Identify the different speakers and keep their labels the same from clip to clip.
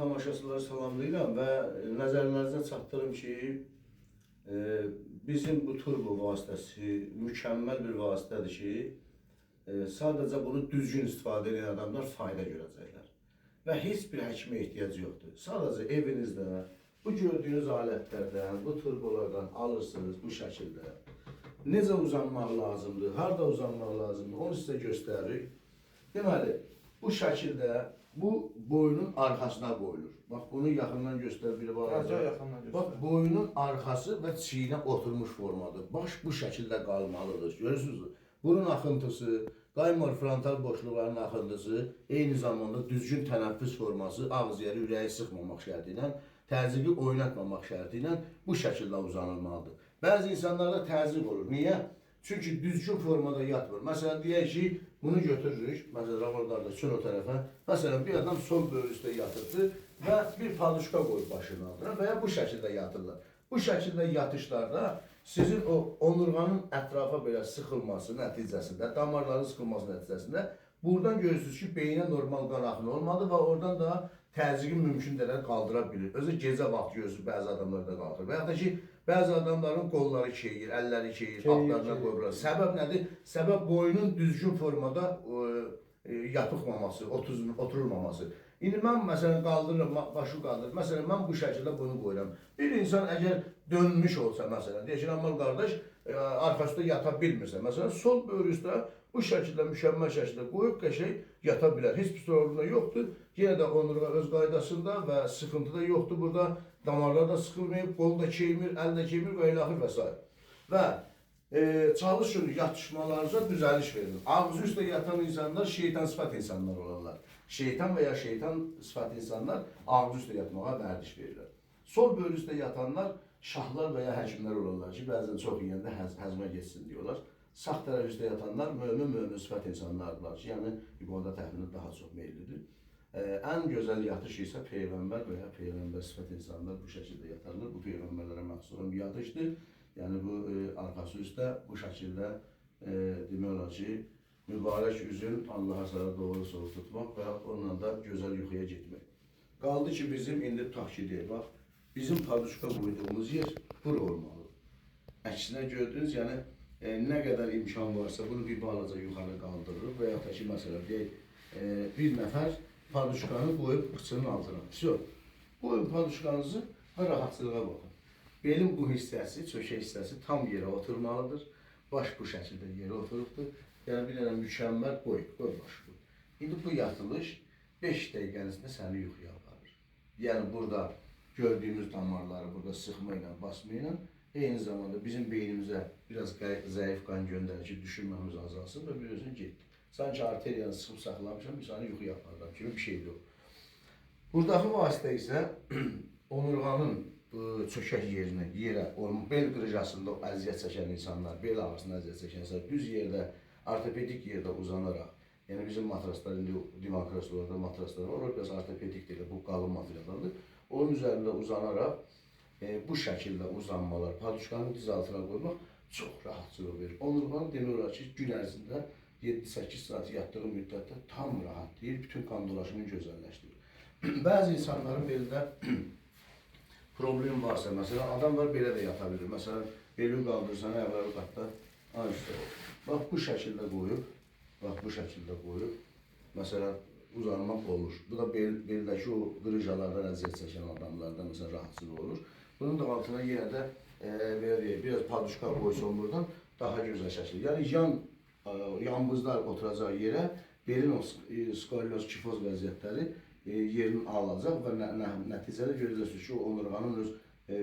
Speaker 1: tamaşaçıları salamlayıram və nəzərlərinizə çatdırım ki, bizim bu turbo vasitəsi mükəmməl bir vasitədir ki, sadəcə bunu düzgün istifadə edən adamlar fayda görəcəklər. Və heç bir həkimə ehtiyac yoxdur. Sadəcə evinizdə bu gördüyünüz alətlərdən, bu turbolardan alırsınız bu şəkildə. Necə uzanmaq lazımdır, harada uzanmaq lazımdır, onu sizə göstəririk. Deməli, bu şəkildə bu boynun arxasına qoyulur. Bax, bunu yaxından göstər, biri balaca. Bax, boynun arxası və çiyinə oturmuş formadır. Baş bu şəkildə qalmalıdır. Görürsünüz mü? Burun axıntısı, qaymor frontal boşluqların axıntısı, eyni zamanda düzgün tənəffüs forması, ağız yeri, ürəyi sıxmamaq şərti ilə, təzyiqi oynatmamaq şərti ilə bu şəkildə uzanılmalıdır. Bəzi insanlarda təzyiq olur. Niyə? Çünki düzgün formada yatmır. Məsələn, deyək ki, bunu götürürük, məsələn, ramarlarda çön o tərəfə, məsələn, bir adam sol böyrü üstə yatırdı və bir paduşka qoyub başının altına və ya bu şəkildə yatırlar. Bu şəkildə yatışlarda sizin o onurğanın ətrafa belə sıxılması nəticəsində, damarların sıxılması nəticəsində buradan görürsünüz ki, beyinə normal qan axını olmadı və oradan da təzyiqi mümkün qədər qaldıra bilir. Özü gecə vaxtı görürsünüz, bəzi adamlarda qalxır. Və ya da ki, bəzi adamların qolları keyir, əlləri keyir, altlarına qoyurlar. Səbəb nədir? Səbəb boynun düzgün formada yatıqmaması, oturulmaması. İndi mən məsələn qaldırıram, başı qaldırıram. Məsələn, mən bu şəkildə bunu qoyuram. Bir insan əgər dönmüş olsa, məsələn, deyək ki, Amal qardaş arxasında yata bilmirsə, məsələn, sol böyrü üstə bu şəkildə, mükəmməl şəkildə qoyub qəşəng yata bilər. Heç bir sorunu yoxdur. Yenə də onurğa öz qaydasında və sıxıntı da yoxdur. Burada damarlar da sıxılmayıb, qol da keymir, əl də keymir və ilaxır və s. Və çalışın yatışmalarınıza düzəliş verin. Ağzı üstə yatan insanlar şeytan sifət insanlar olarlar. Şeytan və ya şeytan sifət insanlar ağzı üstə yatmağa vərdiş verirlər. Sol böyrü üstə yatanlar şahlar və ya həkimlər olarlar ki, bəzən çox yeyəndə həzmə geçsin diyorlar. Sağ tərəf üstə yatanlar mömin sifət insanlardılar ki, yəni ibadə təhvilinə daha çox meyillidir. Ən gözəl yatış isə Peyğəmbər və ya Peyğəmbər sifət insanlar bu şəkildə yatarlar. Bu Peyğəmbərlərə məxsus bir yatışdır. Yəni bu arxası üstə bu şəkildə demək olar ki, mübarək üzün Allaha sarı doğru soru tutmaq və onunla da gözəl yuxuya getmək. Qaldı ki, bizim indi tutaq ki, deyək, bax, bizim paduşka qoyduğumuz yer bura olmalı. Əksinə gördünüz, yəni nə qədər imkan varsa bunu bir balaca yuxarı qaldırırıq və ya da ki, məsələn, deyək, bir nəfər paduşkanı qoyub qıçının altına. Qoyun paduşkanızı və rahatçılığa baxın. Belin bu hissəsi, çökək hissəsi tam yerə oturmalıdır. Baş bu şəkildə yerə oturubdur. Yəni bir dənə mükəmməl qoy başı qoy. İndi bu yatılış 5 dəqiqənizdə səni yuxuya aparır. Yəni burada gördüyümüz damarları burada sıxma ilə, basma ilə eyni zamanda bizim beynimizə biraz zəif qan göndərir ki, düşünməmiz azalsın və bir özün getdi. Sanki arteriyanı sıxıb saxlamışam, bir səni yuxuya aparıram kimi bir şey yox. Buradakı vasitə isə onurğanın çökək yerinə, yerə, bel qırıcasında əziyyət çəkən insanlar, bel ağrısında əziyyət çəkən insanlar düz yerdə, ortopedik yerdə uzanaraq, yəni bizim matraslar, indi divan kreslorlarda matraslar var, o biraz ortopedik deyil, bu qalın materiallardır. Onun üzərində uzanaraq bu şəkildə uzanmalar, paduşkanın diz altına qoymaq çox rahatçılıq verir. Onurğanı demək olar ki, gün ərzində 7-8 saat yatdığı müddətdə tam rahatlayır, bütün qan dolaşımını gözəlləşdirir. Bəzi insanların belində problem varsa, məsələn, adam var belə də yata bilir. Məsələn, belini qaldırırsan, ayaqları qatda, üstə. Bax, bu şəkildə qoyub, məsələn, uzanmaq olur. Bu da beldəki o qırıcalardan əziyyət çəkən adamlarda, məsələn, rahatçılıq olur. Bunun da altına yenə də, belə deyək, biraz paduşka qoysun buradan, daha gözəl şəkil. Yəni, yanbızlar oturacaq yerə, belin o skalyoz, kifoz vəziyyətləri yerini alacaq və nəticədə görəcəksiniz ki, o onurğanın öz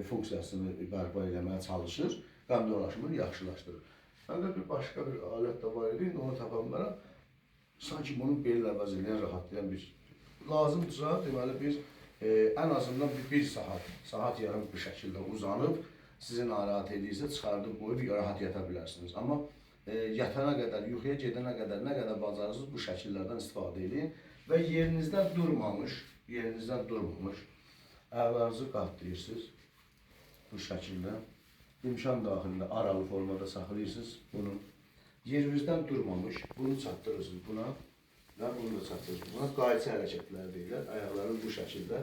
Speaker 1: funksiyasını bərpa eləməyə çalışır, qan dolaşımını yaxşılaşdırır. Məndə bir başqa bir alət də var idi, indi onu tapanlara sanki bunun belini əvəz edən, rahatlayan bir lazımdırsa, deməli bir ən azından bir saat yarım bu şəkildə uzanıb, sizi narahat edirsə, çıxardıb qoyub rahat yata bilərsiniz. Amma yatana qədər, yuxuya gedənə qədər, nə qədər bacarırsınız bu şəkillərdən istifadə edin və yerinizdən durmamış, ayaqlarınızı qatlayırsınız bu şəkildə. İmkan daxilində aralı formada saxlayırsınız bunu. Yerinizdən durmamış, bunu çatdırırsınız buna və bunu da çatdırırsınız. Buna qayçı hərəkətlər deyirlər. Ayaqların bu şəkildə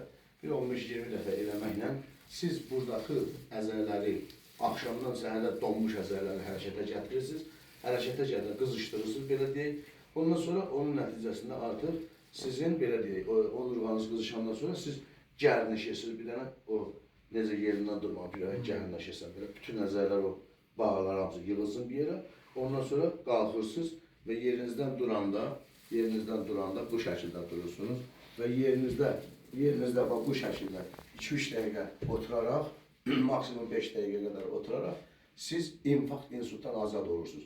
Speaker 1: bir 15-20 dəfə eləməklə siz buradakı əzələləri axşamdan səhərə donmuş əzələləri hərəkətə gətirirsiniz. Hərəkətə gətirib qızışdırırsınız, belə deyək. Ondan sonra onun nəticəsində artıq sizin, belə deyək, onurğanız qızışandan sonra siz gərnəşirsiniz. Bir dənə o necə yerindən durmaq, bir dənə gərnəşirsən, belə bütün əzələlər o bağlar hamısı yığılsın bir yerə. Ondan sonra qalxırsınız və yerinizdən duranda bu şəkildə durursunuz və yerinizdə bu şəkildə 2-3 dəqiqə oturaraq, maksimum 5 dəqiqə qədər oturaraq siz infarkt, insultdan azad olursunuz.